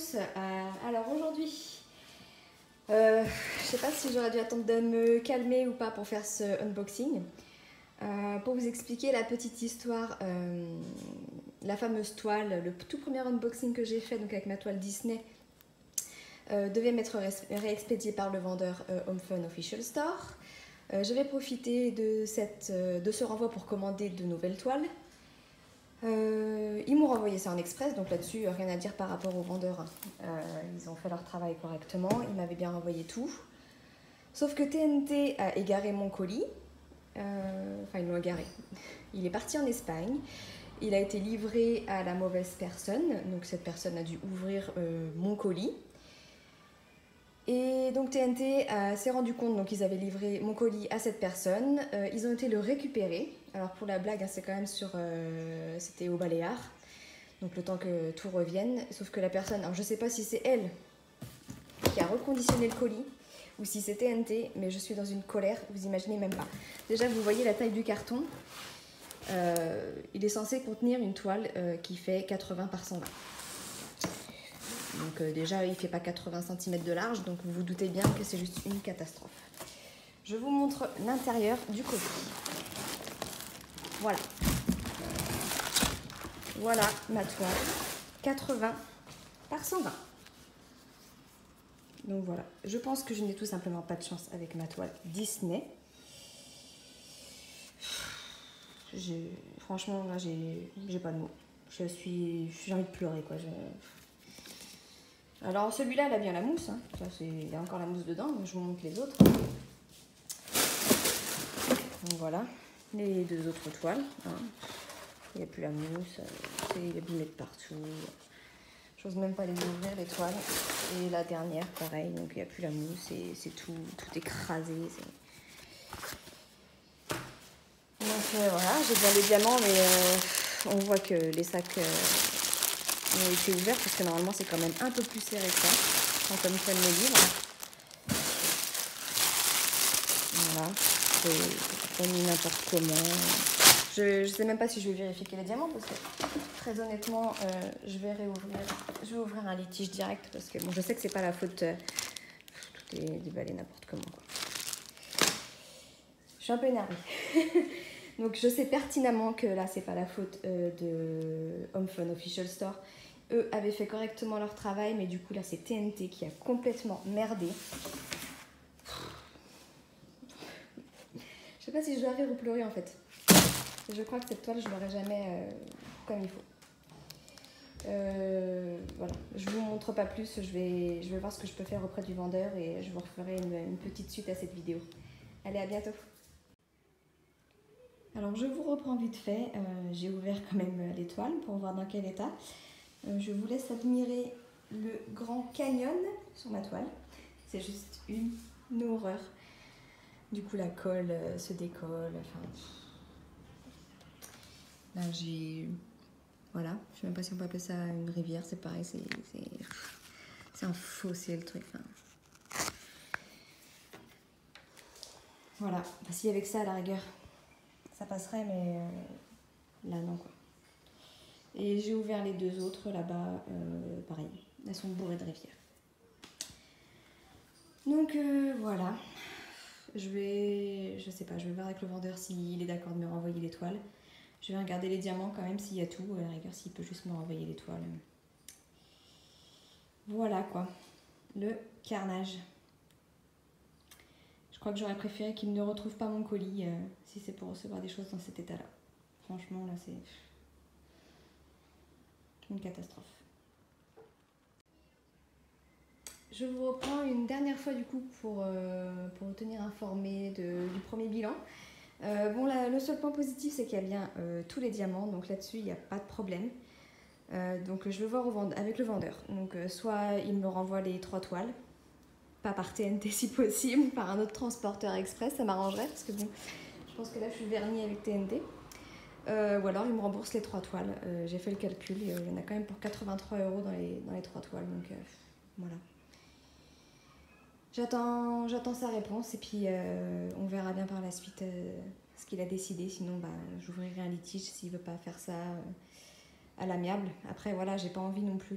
tous. Alors aujourd'hui, je sais pas si j'aurais dû attendre de me calmer ou pas pour faire ce unboxing. Pour vous expliquer la petite histoire, la fameuse toile, le tout premier unboxing que j'ai fait donc avec ma toile Disney devait m'être réexpédié par le vendeur Home Fun Official Store. Je vais profiter de ce renvoi pour commander de nouvelles toiles. Ils m'ont renvoyé ça en express, donc là-dessus, rien à dire par rapport aux vendeurs. Ils ont fait leur travail correctement, ils m'avaient bien renvoyé tout. Sauf que TNT a égaré mon colis. Enfin, ils l'ont égaré. Il est parti en Espagne. Il a été livré à la mauvaise personne. Donc cette personne a dû ouvrir mon colis. Et donc TNT s'est rendu compte donc ils avaient livré mon colis à cette personne. Ils ont été le récupérer. Alors pour la blague, hein, c'est quand même c'était aux Baléares. Donc le temps que tout revienne. Sauf que la personne, alors je sais pas si c'est elle qui a reconditionné le colis ou si c'est TNT, mais je suis dans une colère, vous imaginez même pas. Déjà vous voyez la taille du carton. Il est censé contenir une toile qui fait 80 par 120. Donc déjà, il ne fait pas 80 cm de large, donc vous vous doutez bien que c'est juste une catastrophe. Je vous montre l'intérieur du colis. Voilà. Voilà ma toile. 80 par 120. Donc voilà. Je pense que je n'ai tout simplement pas de chance avec ma toile Disney. Franchement, là, j'ai pas de mots. J'ai envie de pleurer, quoi. Alors celui-là, il a bien la mousse, hein. Il y a encore la mousse dedans, mais je vous montre les autres. Donc voilà, les deux autres toiles. Hein. Il n'y a plus la mousse, il est abîmé de partout. J'ose même pas les ouvrir, les toiles. Et la dernière, pareil, donc il n'y a plus la mousse, et c'est tout écrasé. Donc voilà, j'ai bien les diamants, mais on voit que les sacs... ont été ouverts parce que normalement c'est quand même un peu plus serré que ça quand Home Fun me livre. Voilà, c'est mis n'importe comment. Je sais même pas si je vais vérifier les diamants parce que très honnêtement je vais ouvrir un litige direct parce que bon, je sais que c'est pas la faute, tout est déballé n'importe comment quoi. Je suis un peu énervée. Donc je sais pertinemment que là c'est pas la faute de Home Fun Official Store. Eux avaient fait correctement leur travail, mais du coup là c'est TNT qui a complètement merdé. Je sais pas si je dois rire ou pleurer en fait. Je crois que cette toile je l'aurai jamais comme il faut. Voilà, je vous montre pas plus, je vais voir ce que je peux faire auprès du vendeur et je vous referai une petite suite à cette vidéo. Allez, à bientôt. Alors je vous reprends vite fait, j'ai ouvert quand même les toiles pour voir dans quel état. Je vous laisse admirer le Grand Canyon sur ma toile. C'est juste une horreur. Du coup la colle se décolle. Enfin, là j'ai... Voilà, je sais même pas si on peut appeler ça une rivière, c'est pareil, c'est un fossé le truc. Enfin, voilà, enfin, si avec ça à la rigueur, ça passerait, mais là non quoi. Et j'ai ouvert les deux autres là-bas, pareil, elles sont bourrées de rivières. Donc voilà, je sais pas, je vais voir avec le vendeur s'il est d'accord de me renvoyer les toiles. Je vais regarder les diamants quand même s'il y a tout, à la rigueur s'il peut juste me renvoyer les toiles. Voilà quoi, le carnage. Je crois que j'aurais préféré qu'il ne retrouve pas mon colis si c'est pour recevoir des choses dans cet état-là. Franchement là c'est une catastrophe. Je vous reprends une dernière fois du coup pour vous tenir informé du premier bilan. Bon, le seul point positif c'est qu'il y a bien tous les diamants, donc là-dessus il n'y a pas de problème. Donc je vais voir avec le vendeur. Donc soit il me renvoie les 3 toiles, pas par TNT si possible, par un autre transporteur express, ça m'arrangerait parce que bon, je pense que là je suis vernie avec TNT. Ou alors il me rembourse les 3 toiles. J'ai fait le calcul, il y en a quand même pour 83 € dans les 3 toiles, donc voilà. J'attends sa réponse et puis on verra bien par la suite ce qu'il a décidé. Sinon, bah, j'ouvrirai un litige s'il veut pas faire ça à l'amiable. Après, voilà, j'ai pas envie non plus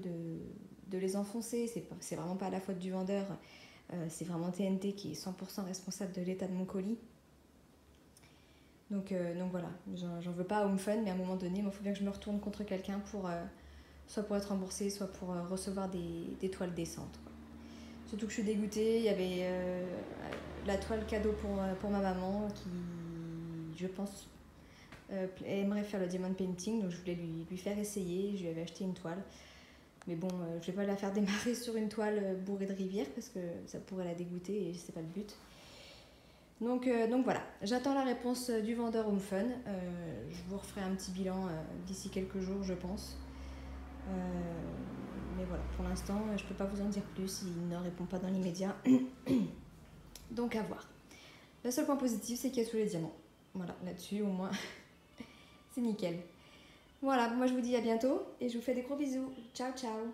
de les enfoncer, c'est vraiment pas la faute du vendeur, c'est vraiment TNT qui est 100% responsable de l'état de mon colis. Donc voilà, j'en veux pas à Home Fun, mais à un moment donné, il faut bien que je me retourne contre quelqu'un pour soit pour être remboursée, soit pour recevoir des toiles décentes, quoi. Surtout que je suis dégoûtée, il y avait la toile cadeau pour ma maman qui, je pense, aimerait faire le diamond painting, donc je voulais lui faire essayer, je lui avais acheté une toile. Mais bon, je vais pas la faire démarrer sur une toile bourrée de rivière parce que ça pourrait la dégoûter et c'est pas le but. Donc voilà, j'attends la réponse du vendeur Home Fun. Je vous referai un petit bilan d'ici quelques jours, je pense. Mais voilà, pour l'instant, je peux pas vous en dire plus, il ne répond pas dans l'immédiat. Donc à voir. Le seul point positif, c'est qu'il y a tous les diamants. Voilà, là-dessus, au moins, c'est nickel. Voilà, moi je vous dis à bientôt et je vous fais des gros bisous. Ciao, ciao!